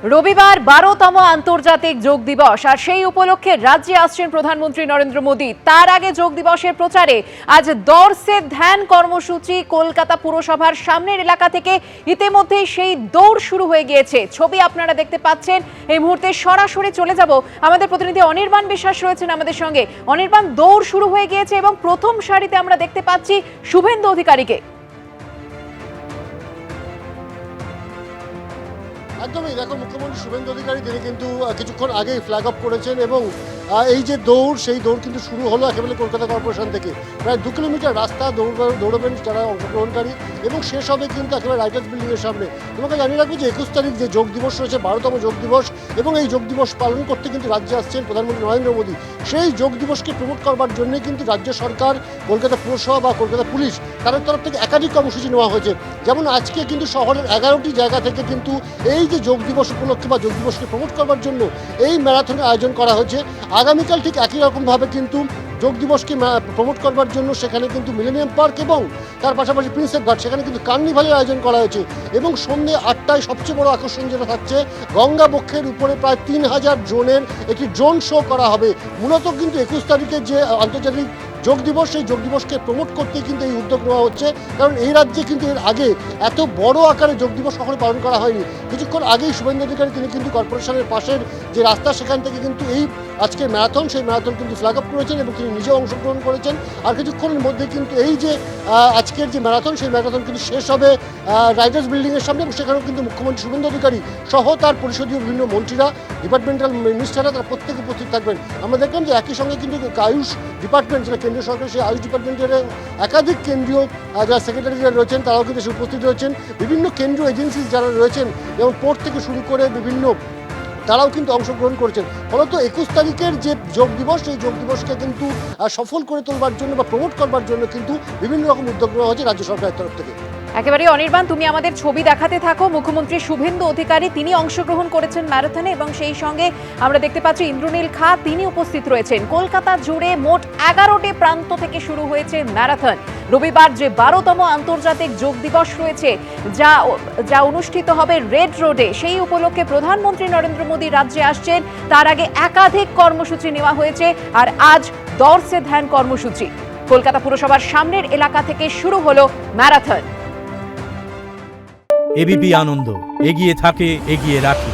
রবিবার 12তম আন্তর্জাতিক যোগ দিবস আর সেই উপলক্ষে রাজ্যে আসছেন প্রধানমন্ত্রী নরেন্দ্র মোদী। তার আগে যোগ দিবসের প্রচারে আজ দৌড় সে ধ্যান কর্মসূচি কলকাতা পুরসভার সামনের এলাকা থেকে ইতিমধ্যেই সেই দৌড় শুরু হয়ে গিয়েছে। ছবি আপনারা দেখতে পাচ্ছেন। এই মুহূর্তে সরাসরি চলে যাব, আমাদের প্রতিনিধি অনির্বাণ বিশ্বাস রয়েছেন আমাদের সঙ্গে। অনির্বাণ, দৌড় শুরু হয়ে গিয়েছে এবং প্রথম সারিতে আমরা দেখতে পাচ্ছি শুভেন্দু অধিকারীকে। একদমই, দেখো, মুখ্যমন্ত্রী শুভেন্দু অধিকারী তিনি কিন্তু কিছুক্ষণ আগেই ফ্ল্যাগ অফ করেছেন এবং এই যে দৌড়, সেই দৌড় কিন্তু শুরু হলো একেবারে কলকাতা কর্পোরেশন থেকে। প্রায় 2 কিলোমিটার রাস্তা দৌড়বেন যারা অংশগ্রহণকারী এবং শেষ হবে কিন্তু একেবারে রাইটার্স বিল্ডিংয়ের সামনে। তোমাকে জানিয়ে রাখবো যে 21 তারিখ যে যোগ দিবস রয়েছে, 12তম যোগ দিবস, এবং এই যোগ দিবস পালন করতে কিন্তু রাজ্যে আসছেন প্রধানমন্ত্রী নরেন্দ্র মোদী। সেই যোগ দিবসকে প্রমোট করবার জন্যই কিন্তু রাজ্য সরকার, কলকাতা পুরসভা বা কলকাতা পুলিশ, তাদের তরফ থেকে একাধিক কর্মসূচি নেওয়া হয়েছে। যেমন আজকে কিন্তু শহরের 11টি জায়গা থেকে কিন্তু এই যে যোগ দিবস উপলক্ষে বা যোগ দিবসকে প্রমোট করবার জন্য এই ম্যারাথনের আয়োজন করা হয়েছে। আগামীকাল ঠিক একই রকমভাবে কিন্তু যোগ দিবসকে প্রমোট করবার জন্য সেখানে কিন্তু মিলেনিয়াম পার্ক এবং তার পাশাপাশি প্রিন্সেপ ঘাট, সেখানে কিন্তু কার্নিভালের আয়োজন করা হয়েছে। এবং সন্ধ্যে 8টায় সবচেয়ে বড় আকর্ষণ যেটা থাকছে, গঙ্গা বক্ষের উপরে প্রায় 3000 ড্রোনের একটি ড্রোন শো করা হবে। মূলত কিন্তু 21 তারিখে যে আন্তর্জাতিক যোগ দিবস, সেই যোগ দিবসকে প্রমোট করতে কিন্তু এই উদ্যোগ নেওয়া হচ্ছে। কারণ এই রাজ্যে কিন্তু এর আগে এত বড় আকারে যোগ দিবস কখনো পালন করা হয়নি। কিছুক্ষণ আগেই শুভেন্দু অধিকারী তিনি কিন্তু কর্পোরেশনের পাশের যে রাস্তা, সেখান থেকে কিন্তু এই আজকে ম্যারাথন, সেই ম্যারাথন কিন্তু ফ্ল্যাগ আপ করেছেন এবং তিনি নিজেও অংশগ্রহণ করেছেন। আর কিছুক্ষণের মধ্যে কিন্তু এই যে আজকের যে ম্যারাথন, সেই ম্যারাথন কিন্তু শেষ হবে রাইটার্স বিল্ডিংয়ের সামনে এবং সেখানেও কিন্তু মুখ্যমন্ত্রী শুভেন্দু অধিকারী সহ তার পরিষদীয় বিভিন্ন মন্ত্রীরা, ডিপার্টমেন্টাল মিনিস্টাররা, তারা প্রত্যেকে উপস্থিত থাকবেন। আমরা দেখলাম যে একই সঙ্গে কিন্তু আয়ুষ ডিপার্টমেন্ট, যেটা কেন্দ্রীয় সরকার, সেই আয়ুষ ডিপার্টমেন্টের একাধিক কেন্দ্রীয় যারা সেক্রেটারিরা রয়েছেন তারাও কিন্তু এসে উপস্থিত রয়েছেন। বিভিন্ন কেন্দ্রীয় এজেন্সি যারা রয়েছেন এবং পোর্ট থেকে শুরু করে বিভিন্ন, তারাও কিন্তু অংশগ্রহণ করেছেন। ফলত 21 তারিখের যে যোগ দিবস, সেই যোগ দিবসকে কিন্তু সফল করে তোলবার জন্য বা প্রমোট করবার জন্য কিন্তু বিভিন্ন রকম উদ্যোগ নেওয়া হয়েছে রাজ্য সরকারের তরফ থেকে। একেবারে অনির্বাণ, তুমি আমাদের ছবি দেখাতে থাকো। মুখ্যমন্ত্রী শুভেন্দু অধিকারী তিনি অংশগ্রহণ করেছেন ম্যারাথনে এবং সেই সঙ্গে আমরা দেখতে পাচ্ছি ইন্দ্রনীল খা তিনি উপস্থিত রয়েছেন। কলকাতা জুড়ে মোট 11টি প্রান্ত থেকে শুরু হয়েছে ম্যারাথন। রবিবার যে 12তম আন্তর্জাতিক যোগ দিবস রয়েছে, যা অনুষ্ঠিত হবে রেড রোডে, সেই উপলক্ষে প্রধানমন্ত্রী নরেন্দ্র মোদী রাজ্যে আসছেন। তার আগে একাধিক কর্মসূচি নেওয়া হয়েছে আর আজ দৌড় সে ধ্যান কর্মসূচি কলকাতা পুরসভার সামনের এলাকা থেকে শুরু হলো ম্যারাথন। এবিপি আনন্দ, এগিয়ে থাকে, এগিয়ে রাখে।